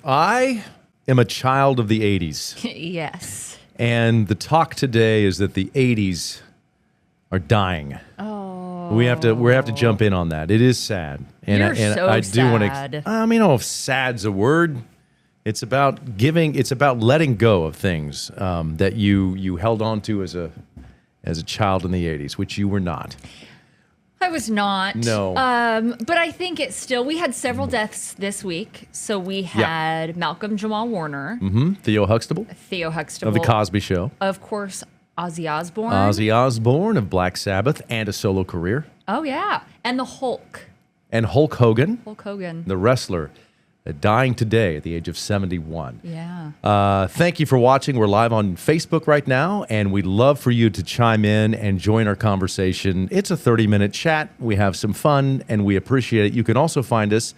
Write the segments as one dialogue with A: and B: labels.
A: I am a child of the 80s.
B: Yes.
A: And the talk today is that the 80s are dying.
B: Oh.
A: We have to jump in on that. It is sad. And
B: You're so
A: I do want
B: sad.
A: to I mean, I don't know if sad's a word. It's about giving, it's about letting go of things that you held on to as a child in the 80s, which you were not.
B: I was not.
A: No.
B: But I think it's still, we had several deaths this week. So we had Malcolm Jamal Warner,
A: Theo Huxtable
B: Theo Huxtable.
A: of The Cosby Show.
B: Of course, Ozzy Osbourne.
A: Ozzy Osbourne of Black Sabbath and a solo career.
B: Oh, yeah. And the Hulk.
A: And Hulk Hogan,
B: Hulk Hogan.
A: the wrestler, dying today at the age of 71.
B: Yeah.
A: Thank you for watching. We're live on Facebook right now, and we'd love for you to chime in and join our conversation. It's a 30-minute chat. We have some fun, and we appreciate it. You can also find us,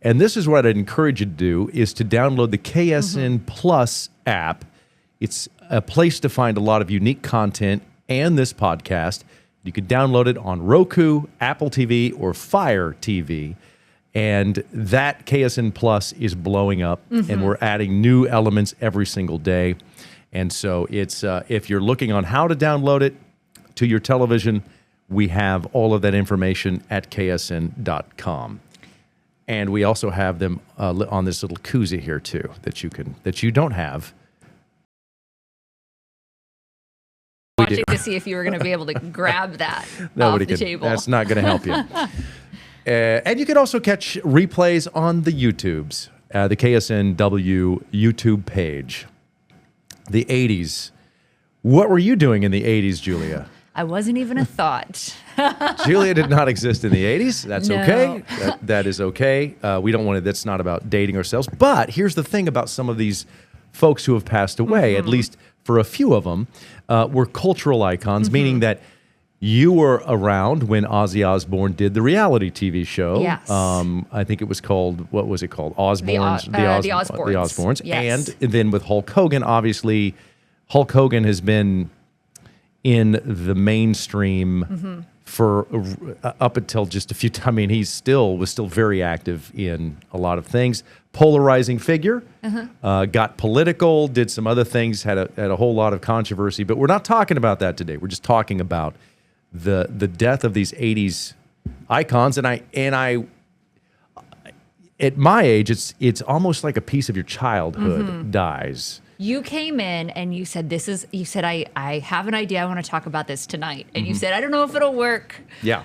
A: and this is what I'd encourage you to do, is to download the KSN Plus app. It's a place to find a lot of unique content and this podcast. You can download it on Roku, Apple TV, or Fire TV. And that KSN Plus is blowing up, and we're adding new elements every single day. And so it's if you're looking on how to download it to your television, we have all of that information at ksn.com. And we also have them on this little koozie here too that you don't have.
B: Watching to see if you were going to be able to grab that off the table.
A: That's not going to help you. And you can also catch replays on the YouTubes, the KSNW YouTube page. The 80s. What were you doing in the 80s, Julia?
B: I wasn't even a thought.
A: Julia did not exist in the 80s. That's
B: No.
A: okay. That is okay. We don't want to, that's not about dating ourselves. But here's the thing about some of these folks who have passed away, at least for a few of them, were cultural icons, meaning that you were around when Ozzy Osbourne did the reality TV show.
B: Yes.
A: I think it was called, what was it called? Osbournes.
B: The Osbournes. Yes.
A: And then with Hulk Hogan, obviously, Hulk Hogan has been in the mainstream for up until just a few times. I mean, he was still very active in a lot of things. Polarizing figure, got political, did some other things, had a whole lot of controversy. But we're not talking about that today. We're just talking about the death of these 80s icons. And I at my age, it's almost like a piece of your childhood dies.
B: You came in and you said, I have an idea. I want to talk about this tonight. And you said, I don't know if it'll work.
A: Yeah.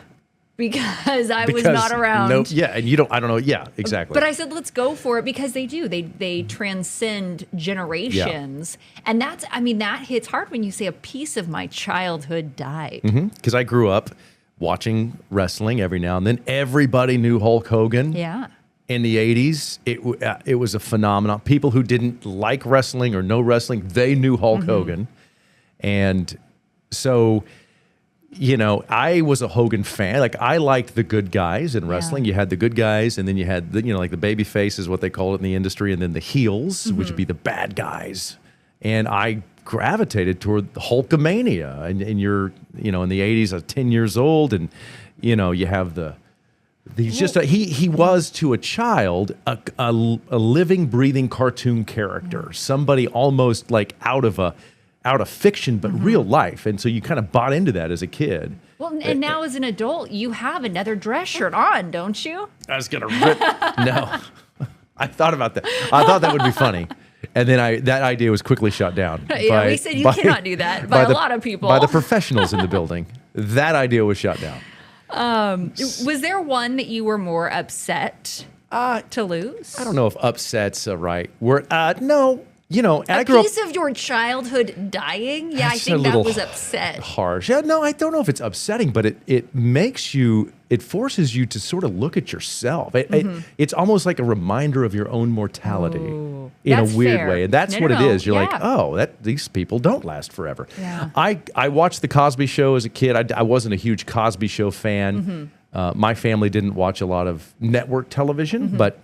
B: Because I was not around.
A: No, yeah, and I don't know. Yeah, exactly.
B: But I said, let's go for it because they do. They transcend generations. And that hits hard when you say a piece of my childhood died.
A: Because I grew up watching wrestling every now and then. Everybody knew Hulk Hogan.
B: Yeah.
A: In the 80s, it was a phenomenon. People who didn't like wrestling or know wrestling, they knew Hulk Hogan. And so, I was a Hogan fan. Like, I liked the good guys in wrestling. You had the good guys, and then you had like the baby faces, what they call it in the industry, and then the heels, which would be the bad guys. And I gravitated toward the Hulkamania. And you're, in the 80s, I was 10 years old, and, you have he's just he was to a child a living, breathing cartoon character, somebody almost like out of fiction, but real life. And so you kind of bought into that as a kid.
B: Well, and now as an adult, you have another dress shirt on, don't you?
A: I was gonna rip. No, I thought about that. I thought that would be funny. And then that idea was quickly shut down.
B: We said you cannot do that by a lot of people.
A: By the professionals in the building. That idea was shut down.
B: Was there one that you were more upset to lose?
A: I don't know if upset's a right word. No, and I
B: A
A: grew up.
B: piece of your childhood dying? Yeah, I
A: That's
B: think
A: a
B: that
A: little
B: was upset.
A: harsh. Yeah, no, I don't know if it's upsetting, but it makes you, it forces you to sort of look at yourself. It's almost like a reminder of your own mortality in a weird way. And that's what it is. You're like, oh, these people don't last forever.
B: Yeah.
A: I watched The Cosby Show as a kid. I wasn't a huge Cosby Show fan. My family didn't watch a lot of network television, but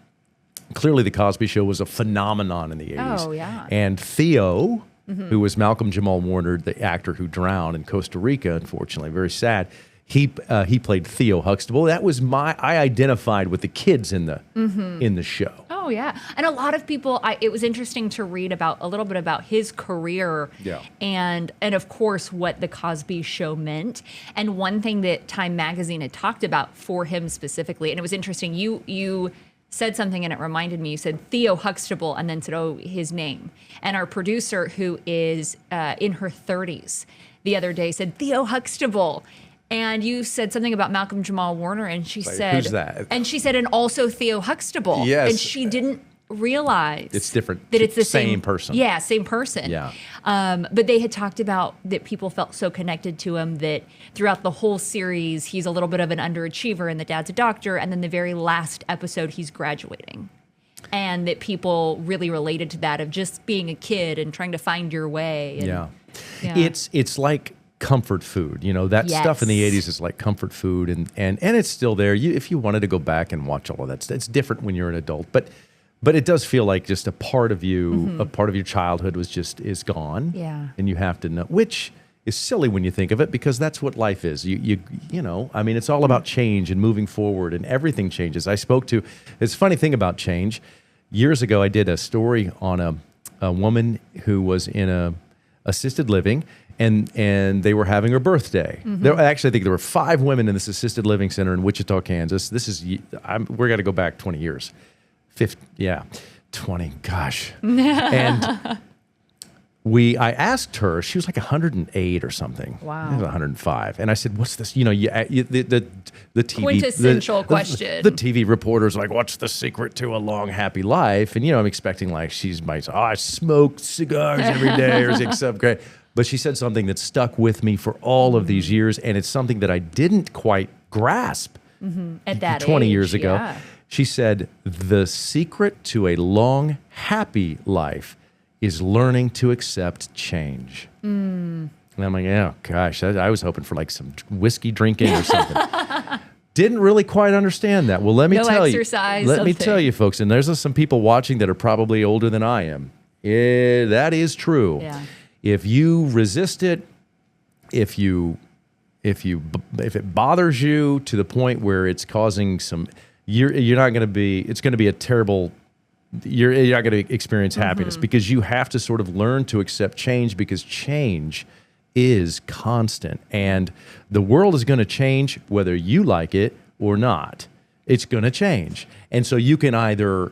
A: clearly The Cosby Show was a phenomenon in the 80s.
B: Oh, yeah.
A: And Theo, who was Malcolm Jamal Warner, the actor who drowned in Costa Rica, unfortunately, very sad. He played Theo Huxtable. That was I identified with the kids in the show.
B: Oh yeah, and a lot of people. It was interesting to read about a little bit about his career, and of course what the Cosby Show meant. And one thing that Time Magazine had talked about for him specifically, and it was interesting. You said something and it reminded me. You said Theo Huxtable, and then said, "Oh, his name." And our producer, who is in her 30s, the other day said Theo Huxtable. And you said something about Malcolm Jamal Warner, and she said,
A: "Who's that?"
B: And she said, "And also Theo Huxtable."
A: Yes,
B: and she didn't realize
A: it's different.
B: That it's the
A: same person.
B: Yeah, same person.
A: Yeah.
B: But they had talked about that people felt so connected to him that throughout the whole series, he's a little bit of an underachiever, and the dad's a doctor, and then the very last episode, he's graduating. And that people really related to that of just being a kid and trying to find your way. And,
A: It's like comfort food, that stuff in the 80s is like comfort food, and it's still there. If you wanted to go back and watch all of that, it's different when you're an adult, but it does feel like just a part of you, a part of your childhood is gone, and you have to know, which is silly when you think of it, because that's what life is. It's all about change and moving forward, and everything changes. It's a funny thing about change. Years ago, I did a story on a woman who was in a assisted living, and they were having her birthday. Actually, I think there were 5 women in this assisted living center in Wichita, Kansas. We're got to go back 20 years. 20, gosh. And I asked her, she was like 108 or something.
B: Wow.
A: She was 105. And I said, what's this? The TV.
B: Quintessential question.
A: The TV reporter's like, what's the secret to a long, happy life? And, I'm expecting like she might say, I smoke cigars every day or something great. But she said something that stuck with me for all of these years. And it's something that I didn't quite grasp
B: at that
A: 20
B: age,
A: years ago.
B: Yeah.
A: She said, the secret to a long, happy life is learning to accept change. And I'm like, oh, gosh, I was hoping for like some whiskey drinking or something. Didn't really quite understand that. Well, let me tell you, folks, and there's some people watching that are probably older than I am. That is true.
B: Yeah.
A: If you resist it, if it bothers you to the point where it's causing some, you're not going to be. It's going to be a terrible. You're not going to experience happiness, because you have to sort of learn to accept change, because change is constant, and the world is going to change whether you like it or not. It's going to change, and so you can either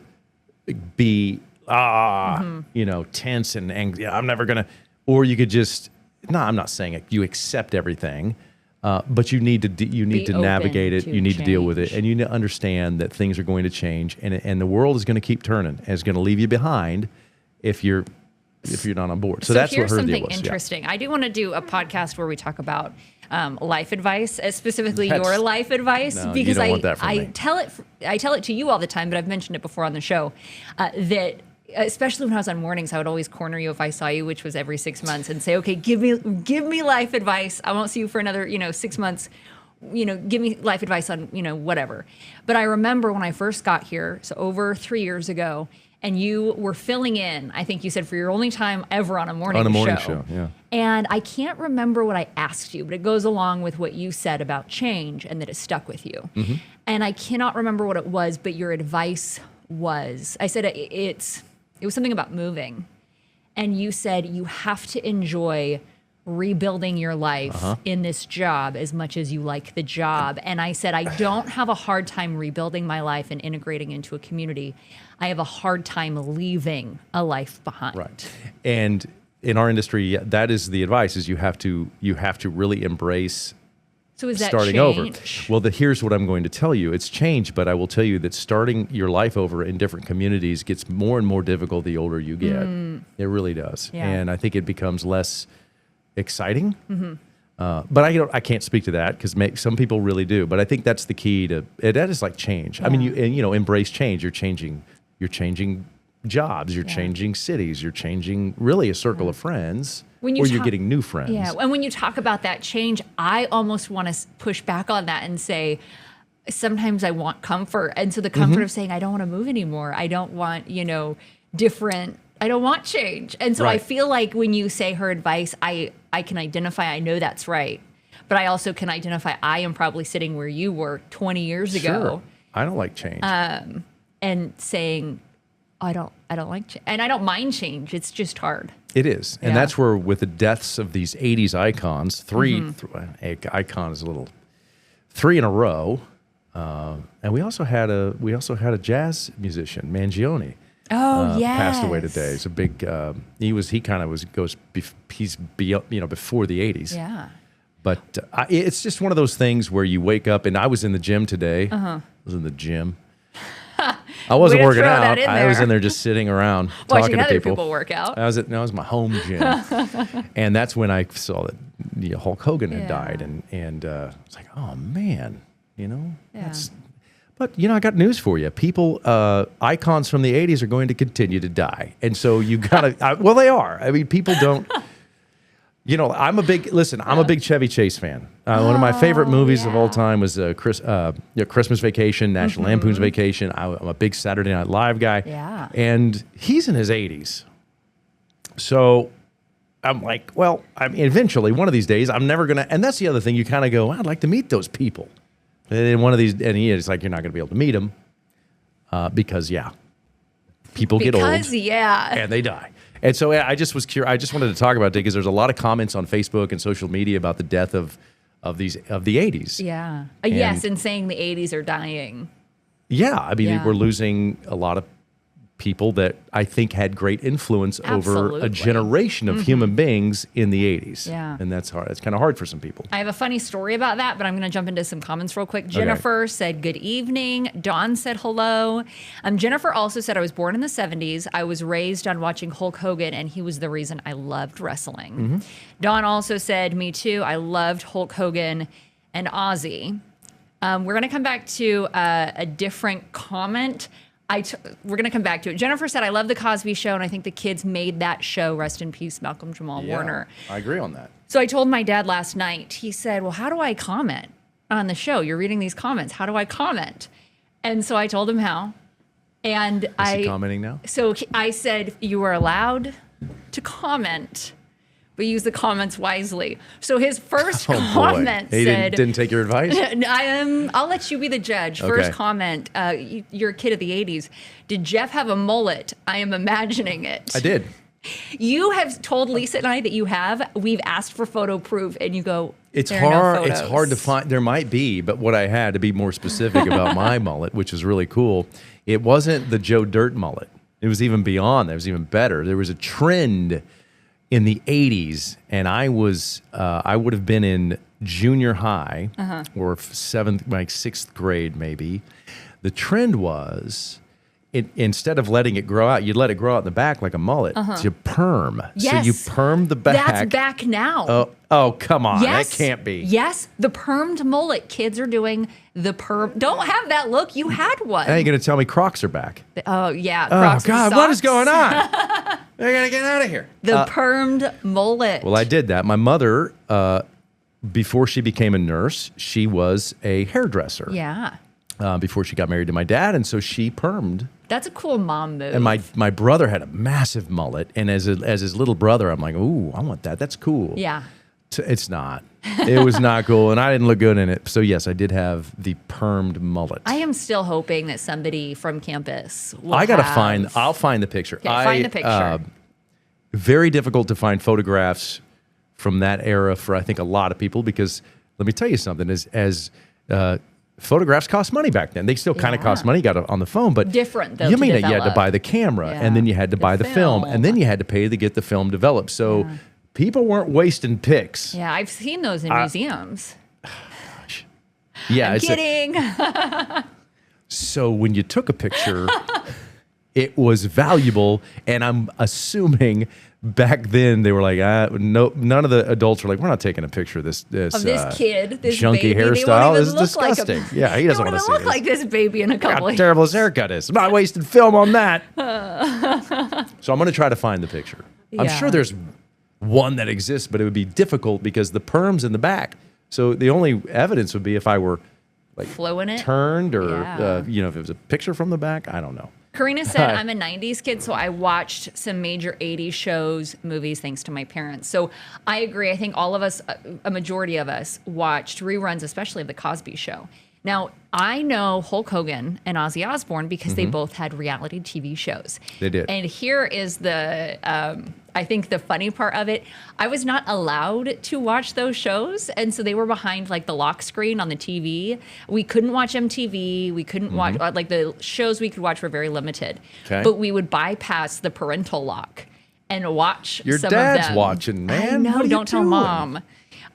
A: be tense and angry. I'm never going to, or you could just I'm not saying it. You accept everything. But you need to navigate it. You need to deal with it, and you need to understand that things are going to change, and the world is going to keep turning, and it's going to leave you behind if you're not on board. So that's what her deal was.
B: Here's something interesting. I do want to do a podcast where we talk about life advice, specifically your life advice,
A: no,
B: because
A: you don't want that from me.
B: I tell it to you all the time, but I've mentioned it before on the show that. Especially when I was on mornings, I would always corner you if I saw you, which was every 6 months, and say, okay, give me life advice. I won't see you for another, 6 months. Give me life advice on, whatever. But I remember when I first got here, so over 3 years ago, and you were filling in, I think you said, for your only time ever on a morning show.
A: Yeah.
B: And I can't remember what I asked you, but it goes along with what you said about change and that it stuck with you. And I cannot remember what it was, but your advice was, I said, it was something about moving. And you said you have to enjoy rebuilding your life in this job as much as you like the job. And I said, I don't have a hard time rebuilding my life and integrating into a community. I have a hard time leaving a life behind.
A: Right. And in our industry, that is the advice, is you have to really embrace
B: So is that
A: starting
B: change?
A: over. Well, here's what I'm going to tell you. It's change, but I will tell you that starting your life over in different communities gets more and more difficult the older you get. It really does.
B: Yeah.
A: And I think it becomes less exciting. But I can't speak to that, because some people really do. But I think that's the key to it. That is like change.
B: Yeah.
A: I mean, you embrace change. You're changing jobs. You're changing cities. You're changing really a circle of friends. You're getting new friends.
B: Yeah, and when you talk about that change, I almost want to push back on that and say, sometimes I want comfort. And so the comfort of saying, I don't want to move anymore. I don't want, different, I don't want change. And so I feel like when you say her advice, I can identify, I know that's right. But I also can identify I am probably sitting where you were 20 years ago.
A: Sure. I don't like change.
B: And saying, I don't like change. And I don't mind change. It's just hard.
A: It is. And that's where with the deaths of these 80s icons, icon is a little, 3 in a row. And we also had a jazz musician, Mangione.
B: Oh, yes.
A: Passed away today. It's a big, he's before the 80s.
B: Yeah.
A: But it's just one of those things where you wake up, and I was in the gym today. I was in the gym. I wasn't working out. I was in there just sitting around talking to
B: other
A: people
B: work out.
A: That was my home gym. And that's when I saw that Hulk Hogan had died. And it's like, oh, man, But, I got news for you. People, icons from the 80s are going to continue to die. And so you got to, well, they are. I mean, people don't, I'm a big Chevy Chase fan. One of my favorite movies of all time was Christmas Vacation, National Lampoon's Vacation. I'm a big Saturday Night Live guy.
B: Yeah.
A: And he's in his 80s. So I'm like, well, eventually, one of these days, I'm never going to, and that's the other thing, you kind of go, I'd like to meet those people. And then one of these, and it's like, you're not going to be able to meet them because people get old. And they die. And so I just was curious. I just wanted to talk about it because there's a lot of comments on Facebook and social media about the death of the 80s.
B: Yeah. Yes, and saying the 80s are dying.
A: Yeah. I mean, we're losing a lot of people that I think had great influence over a generation of human beings in the 80s.
B: Yeah.
A: And that's hard. It's kind of hard for some people.
B: I have a funny story about that, but I'm going to jump into some comments real quick. Jennifer said, good evening. Dawn said hello. Jennifer also said, I was born in the 70s. I was raised on watching Hulk Hogan, and he was the reason I loved wrestling. Dawn also said, me too. I loved Hulk Hogan and Ozzy. We're going to come back to a different comment. We're going to come back to it. Jennifer said, I love the Cosby Show, and I think the kids made that show. Rest in peace, Malcolm Jamal Warner.
A: I agree on that.
B: So I told my dad last night, he said, well, how do I comment on the show? You're reading these comments. How do I comment? And so I told him how. And
A: Is he commenting now?
B: So I said, you are allowed to comment, but use the comments wisely. So his first comment said...
A: He didn't take your advice?
B: I'll let you be the judge. First comment, you're a kid of the 80s. Did Jeff have a mullet? I am imagining it.
A: I did.
B: You have told Lisa and I that you have. We've asked for photo proof, and you go,
A: it's hard. It's hard to find. There might be, but what I had to be more specific about my mullet, which is really cool, it wasn't the Joe Dirt mullet. It was even beyond that. It was even better. There was a trend in the 80s, and I would have been in junior high or sixth grade maybe. The trend was, instead of letting it grow out, you'd let it grow out in the back like a mullet. So you perm.
B: Yes.
A: So you perm the back.
B: That's back now.
A: Oh, come on.
B: Yes.
A: That can't be.
B: Yes, the permed mullet. Kids are doing the perm. Don't have that look. You had one.
A: Now you're going to tell me Crocs are back.
B: Oh, yeah.
A: Crocs God, what is going on? They're going to get out of here.
B: The permed mullet.
A: Well, I did that. My mother, before she became a nurse, she was a hairdresser.
B: Yeah.
A: Before she got married to my dad, and so she permed.
B: That's a cool mom move.
A: And my brother had a massive mullet, and as his little brother, I'm like, ooh, I want that. That's cool.
B: Yeah.
A: It's not. It was not cool, and I didn't look good in it. So yes, I did have the permed mullet.
B: I am still hoping that somebody from campus will
A: I'll find the picture.
B: Okay, find the picture.
A: Very difficult to find photographs from that era for, I think, a lot of people, because let me tell you something, as photographs cost money back then. They still kind of cost money, got it on the phone, but
B: different though.
A: You mean that you had to buy the camera, and then you had to buy the film, and then you had to pay to get the film developed. So people weren't wasting pics.
B: Yeah, I've seen those in museums.
A: Yeah,
B: I'm kidding.
A: So when you took a picture, it was valuable, and I'm assuming back then they were like, no, none of the adults were like, we're not taking a picture of this
B: kid, this
A: junky
B: baby.
A: hairstyle. This is disgusting. Yeah, he doesn't want to see
B: look like this baby in a couple of years.
A: Terrible his haircut is. I'm not wasting film on that. So I'm going to try to find the picture. I'm sure there's one that exists, but it would be difficult because the perm's in the back. So the only evidence would be if I were like
B: flowing it,
A: turned, or if it was a picture from the back. I don't know.
B: Karina said, I'm a 90s kid, so I watched some major 80s shows, movies, thanks to my parents. So I agree. I think all of us, a majority of us, watched reruns, especially of The Cosby Show. Now, I know Hulk Hogan and Ozzy Osbourne because they both had reality TV shows.
A: They did.
B: And here is the, I think the funny part of it. I was not allowed to watch those shows. And so they were behind like the lock screen on the TV. We couldn't watch MTV. We couldn't watch, like the shows we could watch were very limited.
A: Okay.
B: But we would bypass the parental lock and watch
A: Your
B: some
A: dad's
B: of them.
A: watching, man.
B: I know,
A: What are you
B: don't tell
A: doing?
B: mom.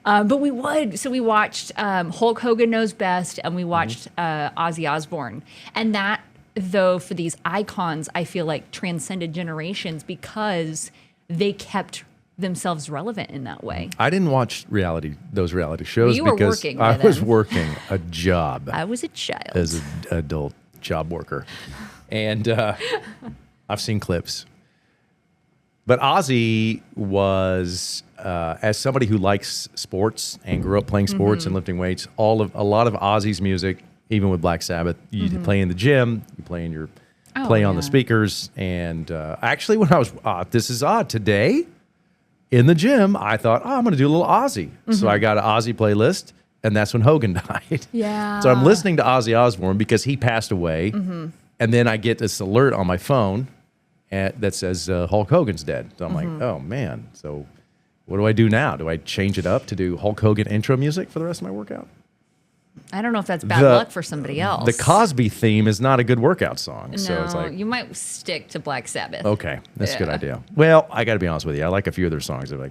B: But we would. So we watched Hulk Hogan Knows Best, and we watched Ozzy Osbourne. And that, though, for these icons, I feel like transcended generations because they kept themselves relevant in that way.
A: I didn't watch those reality shows
B: You were
A: because
B: working by
A: I was
B: then.
A: working a job
B: I was a child.
A: as an adult job worker. And I've seen clips. But Ozzy was, as somebody who likes sports and grew up playing sports and lifting weights, a lot of Ozzy's music, even with Black Sabbath, you play in the gym, you play in your play on the speakers. And actually, when I was, this is odd, today in the gym, I thought, I'm going to do a little Ozzy. So I got an Ozzy playlist, and that's when Hogan died.
B: Yeah.
A: So I'm listening to Ozzy Osbourne because he passed away. And then I get this alert on my phone that says Hulk Hogan's dead. So I'm like, oh, man. So what do I do now? Do I change it up to do Hulk Hogan intro music for the rest of my workout?
B: I don't know if that's bad luck for somebody else.
A: The Cosby theme is not a good workout song.
B: No,
A: So it's like,
B: you might stick to Black Sabbath.
A: okay, that's a good
B: Yeah.
A: idea. Well, I got to be honest with you. I like a few of their songs. I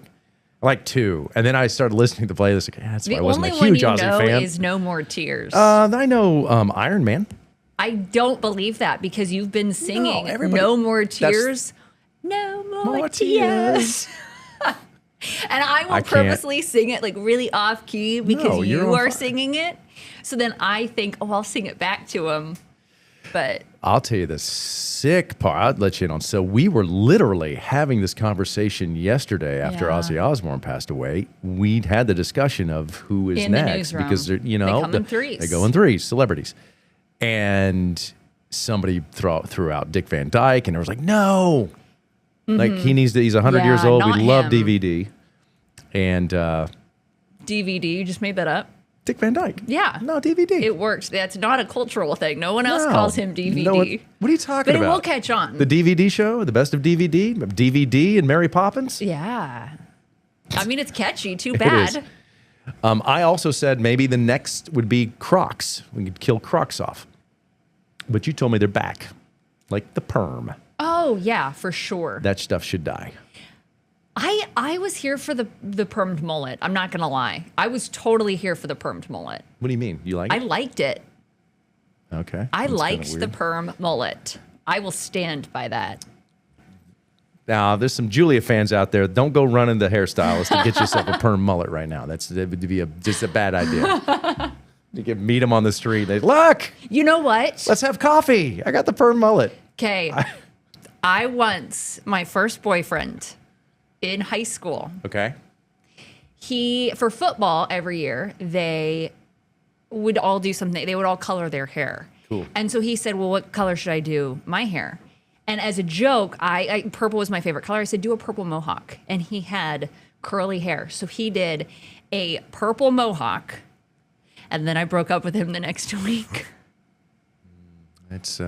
A: like two. And then I started listening to the playlist. Like, that's why
B: The
A: I wasn't
B: only
A: a huge
B: one you
A: Ozzy
B: know
A: fan.
B: is No More Tears.
A: I know Iron Man.
B: I don't believe that because you've been singing
A: everybody-
B: No More
A: that's-
B: Tears. No more,
A: More
B: tears. And I will
A: I can't.
B: purposely sing it like really off key because
A: No, you're
B: you
A: on
B: are
A: fire.
B: singing it. So then I think, I'll sing it back to him. But
A: I'll tell you the sick part. I'll let you in on. So we were literally having this conversation yesterday after
B: Yeah.
A: Ozzy Osbourne passed away. We'd had the discussion of who is
B: In the
A: next
B: newsroom.
A: because they're,
B: They come in threes.
A: They go in threes, celebrities, and somebody threw out Dick Van Dyke, and there was like, no, like he needs to. He's 100 years
B: Yeah,
A: old. We
B: not
A: love
B: him.
A: DVD, and
B: DVD, you just made that up?
A: Dick Van Dyke.
B: Yeah.
A: No, DVD.
B: It works. That's not a cultural thing. No one else
A: No.
B: calls him DVD.
A: No, what are you talking
B: But
A: about?
B: it will catch on.
A: The DVD show, the best of DVD and Mary Poppins.
B: Yeah. I mean, it's catchy. Too
A: It
B: bad.
A: is. I also said maybe the next would be Crocs. We could kill Crocs off. But you told me they're back, like the perm.
B: Oh, yeah, for sure.
A: That stuff should die.
B: I was here for the permed mullet. I'm not going to lie. I was totally here for the permed mullet.
A: What do you mean? You like
B: I
A: it?
B: liked it.
A: Okay.
B: I
A: That's kinda
B: liked the
A: weird.
B: perm mullet. I will stand by that.
A: Now, there's some Julia fans out there. Don't go running the hairstylist to get yourself a perm mullet right now. That would be just a bad idea. You can meet them on the street. They look.
B: You know what?
A: Let's have coffee. I got the perm mullet.
B: Okay. I once, my first boyfriend in high school,
A: Okay.
B: for football every year, they would all do something. They would all color their hair.
A: Cool.
B: And so he said, well, what color should I do my hair? And as a joke, purple was my favorite color. I said, do a purple mohawk. And he had curly hair. So he did a purple mohawk. And then I broke up with him the next week.
A: It's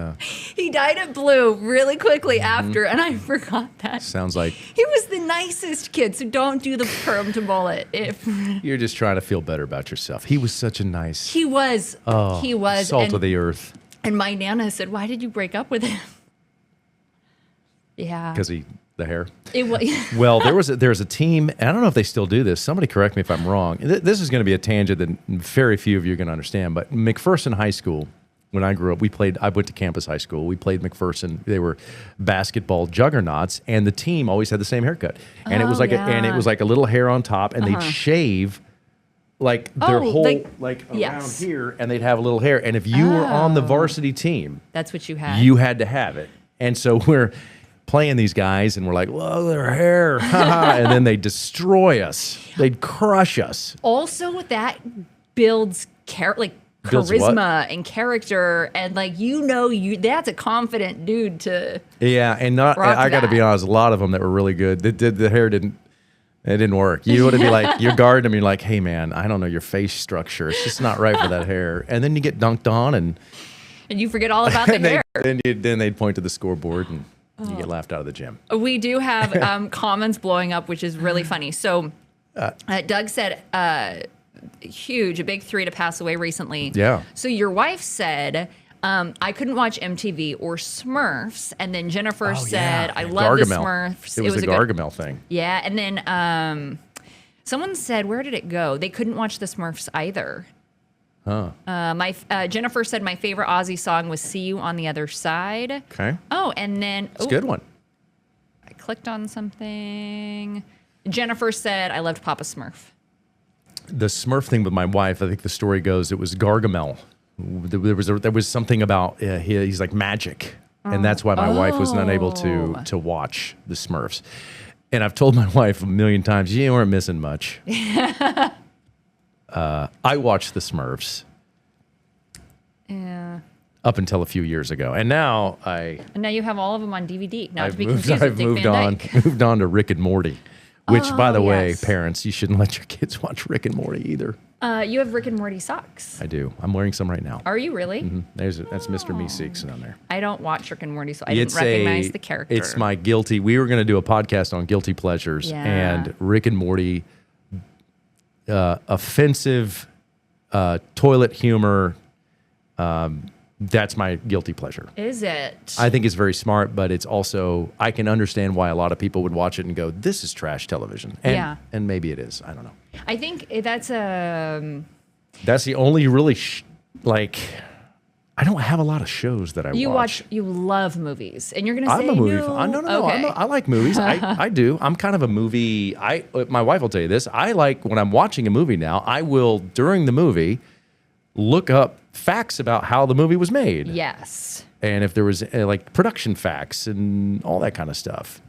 B: He dyed it blue really quickly after, and I forgot that.
A: sounds like
B: He was the nicest kid, so don't do the perm to mullet.
A: you're just trying to feel better about yourself. He was such a nice
B: He was.
A: salt
B: and,
A: of the earth
B: and my Nana said, why did you break up with him? Yeah.
A: because the hair.
B: It was.
A: Well, there's a team. And I don't know if they still do this. Somebody correct me if I'm wrong. This is going to be a tangent that very few of you are going to understand. But McPherson High School, when I grew up, I went to campus high school. We played McPherson. They were basketball juggernauts, and the team always had the same haircut. And it was like
B: yeah.
A: a little hair on top, and they'd shave like their
B: Oh,
A: whole
B: like-
A: around
B: yes.
A: here, and they'd have a little hair. And if you were on the varsity team,
B: That's what you had.
A: you had to have it. And so we're playing these guys, and we're like, "Whoa, their hair!" and then they destroy us. They'd crush us.
B: Also, that builds
A: Builds what?
B: charisma and character, and like that's a confident dude to.
A: Yeah, and not.
B: rock
A: I got to
B: that.
A: be honest. A lot of them that were really good. The hair didn't. It didn't work. You would be like, you're guarding them. You're like, hey man, I don't know your face structure. It's just not right for that hair. And then you get dunked on, and
B: you forget all about the hair.
A: then they'd point to the scoreboard, and you get laughed out of the gym.
B: We do have comments blowing up, which is really funny. So Doug said, a big three to pass away recently.
A: Yeah.
B: So your wife said, I couldn't watch MTV or Smurfs. And then Jennifer said, I love the Smurfs.
A: It was a
B: good-
A: Gargamel thing.
B: Yeah. And then someone said, where did it go? They couldn't watch the Smurfs either.
A: Huh.
B: Jennifer said my favorite Ozzy song was "See You on the Other Side."
A: Okay.
B: Oh, and then
A: It's a good one.
B: I clicked on something. Jennifer said I loved Papa Smurf.
A: The Smurf thing with my wife, I think the story goes, it was Gargamel. There was something about he's like magic, and that's why my wife was not able to watch the Smurfs. And I've told my wife a million times, you weren't missing much. I watched the Smurfs.
B: Yeah.
A: Up until a few years ago, and now
B: And now you have all of them on DVD. Not to be
A: I've
B: confused with Dick
A: moved
B: Van
A: on
B: Dyke.
A: moved on to Rick and Morty, which, by the way,
B: yes.
A: parents, you shouldn't let your kids watch Rick and Morty either.
B: You have Rick and Morty socks.
A: I do. I'm wearing some right now.
B: Are you really?
A: That's Mr. Meeseeks on there.
B: I don't watch Rick and Morty, so I didn't recognize the character.
A: It's my guilty. We were going to do a podcast on guilty pleasures,
B: Yeah.
A: and Rick and Morty, offensive, toilet humor. That's my guilty pleasure.
B: Is it?
A: I think it's very smart, but it's also, I can understand why a lot of people would watch it and go, this is trash television. And,
B: Yeah.
A: and maybe it is. I don't know.
B: I think that's a.
A: That's the only really, I don't have a lot of shows that I
B: You
A: watch.
B: you love movies, and you're going to say
A: I'm a movie.
B: no.
A: No.
B: Okay.
A: I like movies. I do. I'm kind of a movie. My wife will tell you this. I like when I'm watching a movie now, I will, during the movie, look up facts about how the movie was made.
B: Yes.
A: And if there was like production facts and all that kind of stuff.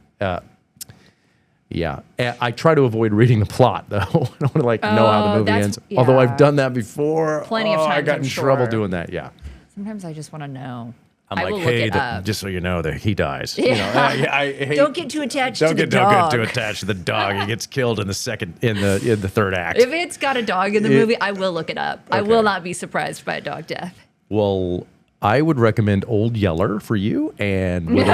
A: Yeah. I try to avoid reading the plot, though. I don't want to know how the movie
B: that's-
A: ends. Although
B: yeah.
A: I've done that before.
B: Plenty of
A: I
B: times,
A: got
B: I'm
A: in trouble
B: sure.
A: doing that. Yeah.
B: Sometimes I just want to know.
A: I'm
B: I
A: like,
B: will
A: hey,
B: look it up.
A: just so you know that he dies.
B: Yeah.
A: You know, I hate,
B: Don't get too attached to the
A: Don't
B: dog.
A: get too attached to the dog. He gets killed in the third act.
B: If it's got a dog in the movie, I will look it up. I
A: Okay.
B: will not be surprised by a dog death.
A: Well, I would recommend Old Yeller for you, and Where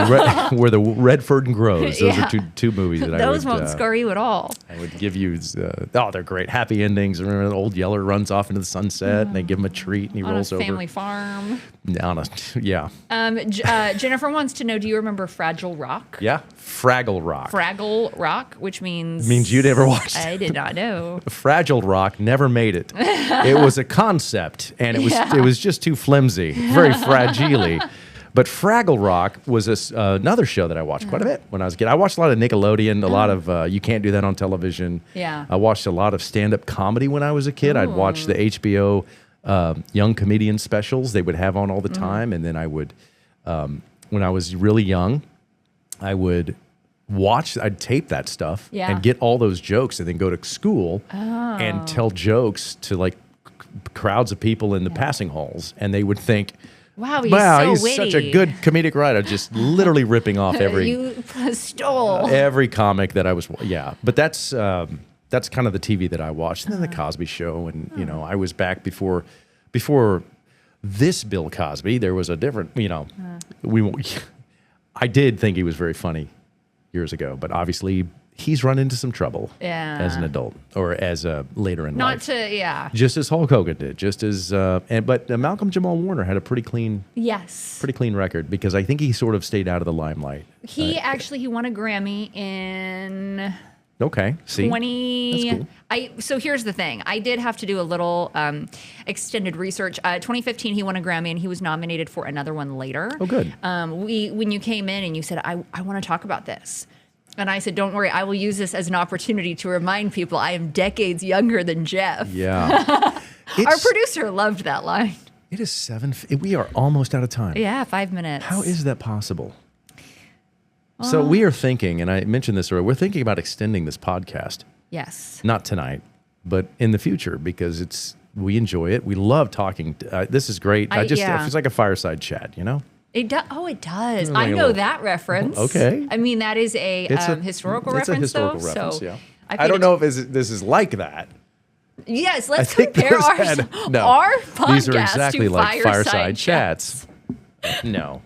A: the Redford Grows. Those
B: Yeah.
A: are two movies that
B: Those
A: I would.
B: won't scar you at all.
A: I would give you. They're great, happy endings. Remember, the Old Yeller runs off into the sunset, and they give him a treat, and he
B: On a
A: rolls over.
B: family farm.
A: Yeah,
B: Jennifer wants to know, do you remember Fragile Rock?
A: yeah. Fraggle Rock
B: Fraggle Rock, which means...
A: means you never watched.
B: I did not know.
A: Fragile Rock never made it. It was a concept, and it was just too flimsy, very fragile. But Fraggle Rock was another show that I watched quite a bit when I was a kid. I watched a lot of Nickelodeon, a lot of You Can't Do That on Television.
B: Yeah.
A: I watched a lot of stand-up comedy when I was a kid. I'd watch the HBO Young Comedian specials they would have on all the time, and then I would, when I was really young, I'd tape that stuff
B: Yeah.
A: and get all those jokes and then go to school and tell jokes to like crowds of people in the passing halls. And they would think,
B: Wow, he's
A: wow,
B: so
A: he's
B: witty.
A: such a good comedic writer. Just literally ripping off
B: You stole.
A: every comic that I was, yeah. But that's kind of the TV that I watched. And then the Cosby Show. And, I was back before this Bill Cosby, there was a different, I did think he was very funny years ago, but obviously he's run into some trouble as an adult or as later in life. Just as Hulk Hogan did, just as but Malcolm Jamal Warner had a pretty clean record because I think he sort of stayed out of the limelight.
B: He won a Grammy in
A: Okay, see,
B: 20.
A: That's cool.
B: So here's the thing. I did have to do a little extended research. 2015, he won a Grammy, and he was nominated for another one later.
A: Oh, good.
B: When you came in and you said, I want to talk about this. And I said, don't worry, I will use this as an opportunity to remind people I am decades younger than Jeff.
A: Yeah.
B: Our producer loved that line.
A: It is 7. We are almost out of time.
B: Yeah, 5 minutes.
A: How is that possible? So we are thinking, and I mentioned this earlier, we're thinking about extending this podcast.
B: Yes.
A: Not tonight, but in the future, because it's We enjoy it. We love talking. This is great. It feels like a fireside chat, you know?
B: It does. Oh, it does.
A: Like
B: I know that reference.
A: Okay.
B: I mean, that is a historical reference,
A: It's a historical
B: though.
A: reference,
B: So
A: yeah. I don't know if this is like that.
B: Yes, let's
A: think
B: compare
A: those
B: our podcast
A: These are exactly
B: to
A: like fireside chats. No.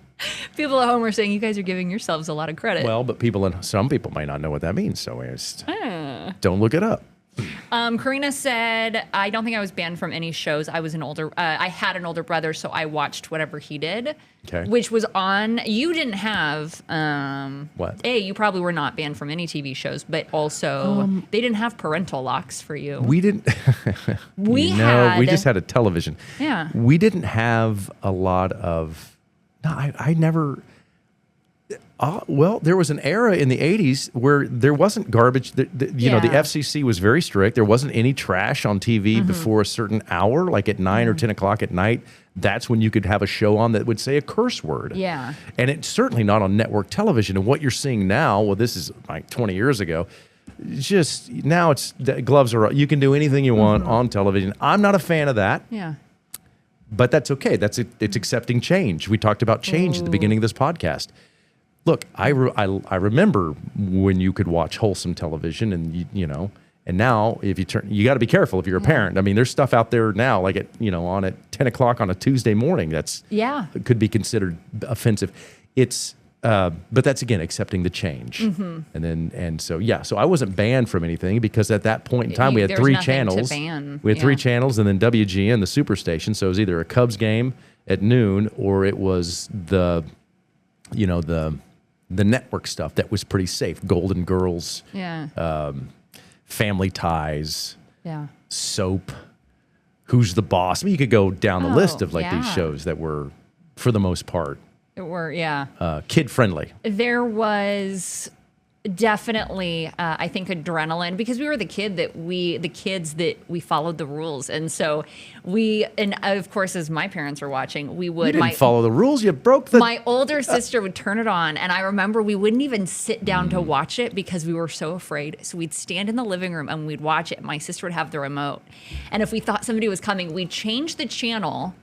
B: People at home are saying you guys are giving yourselves a lot of credit.
A: Well, but some people might not know what that means, so don't look it up.
B: Karina said, I don't think I was banned from any shows. I had an older brother, so I watched whatever he did.
A: Okay.
B: Which was on, you didn't have,
A: What?
B: you probably were not banned from any TV shows, but also they didn't have parental locks for you.
A: We didn't.
B: We
A: just had a television.
B: Yeah.
A: We didn't have a lot of, I never. Well, there was an era in the 80s where there wasn't garbage. The FCC was very strict. There wasn't any trash on TV before a certain hour, like at 9 or 10 o'clock at night. That's when you could have a show on that would say a curse word.
B: Yeah.
A: And it's certainly not on network television. And what you're seeing now, well, this is like 20 years ago, just now the gloves are, you can do anything you want on television. I'm not a fan of that.
B: Yeah.
A: But that's okay. It's accepting change. We talked about change at the beginning of this podcast. Look, I remember when you could watch wholesome television, and and now if you got to be careful if you're a parent. I mean, there's stuff out there now, like on at 10 o'clock on a Tuesday morning could be considered offensive. But that's again accepting the change, so I wasn't banned from anything because at that point in time we had three channels. We had three channels, and then WGN, the Superstation. So it was either a Cubs game at noon or it was the network stuff that was pretty safe. Golden Girls, Family Ties, Soap, Who's the Boss. I mean, you could go down the list of these shows that were, for the most part, kid friendly.
B: There was definitely, I think, adrenaline because we were the kids that we followed the rules, and so and of course, as my parents were watching, we would.
A: You didn't follow the rules. You broke the.
B: My older sister would turn it on, and I remember we wouldn't even sit down to watch it because we were so afraid. So we'd stand in the living room and we'd watch it. My sister would have the remote, and if we thought somebody was coming, we'd change the channel,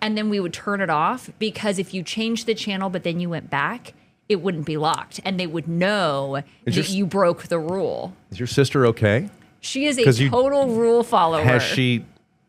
B: and then we would turn it off because if you changed the channel but then you went back, it wouldn't be locked, and they would know that you broke the rule.
A: Is your sister okay?
B: She is a total rule follower.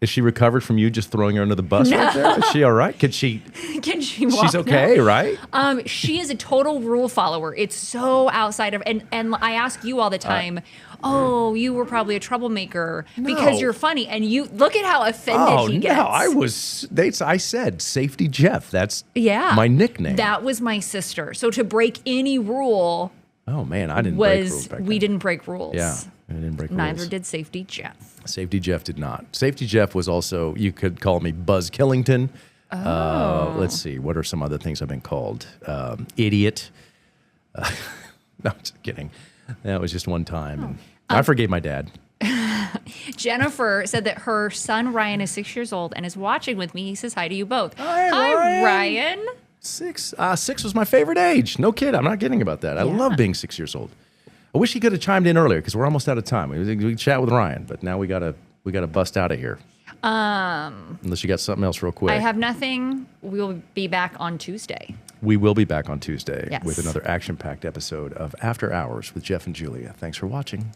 A: Is she recovered from you just throwing her under the bus right there? Is she all right? Can she walk? She's okay,
B: now?
A: Right?
B: She is a total rule follower. It's so outside of, and I ask you all the time, you were probably a troublemaker because you're funny, and you look at how offended he gets.
A: No, I said Safety Jeff. That's my nickname.
B: That was my sister. So to break any rule.
A: Oh man, I didn't break rules back then.
B: We didn't break rules.
A: Yeah, I didn't break rules.
B: Neither did Safety Jeff.
A: Safety Jeff did not. Safety Jeff was also, you could call me Buzz Killington. Let's see, what are some other things I've been called? Idiot. No, I'm just kidding. That was just one time. And I forgave my dad.
B: Jennifer said that her son Ryan is 6 years old and is watching with me. He says hi to you both.
A: Hi,
B: Ryan.
A: 6 was my favorite age. No kid. I'm not kidding about that. I love being 6 years old. I wish he could have chimed in earlier because we're almost out of time. We chat with Ryan, but now we gotta bust out of here. Unless you got something else real quick.
B: I have nothing. We'll be back on Tuesday.
A: We will be back on Tuesday with another action-packed episode of After Hours with Jeff and Julia. Thanks for watching.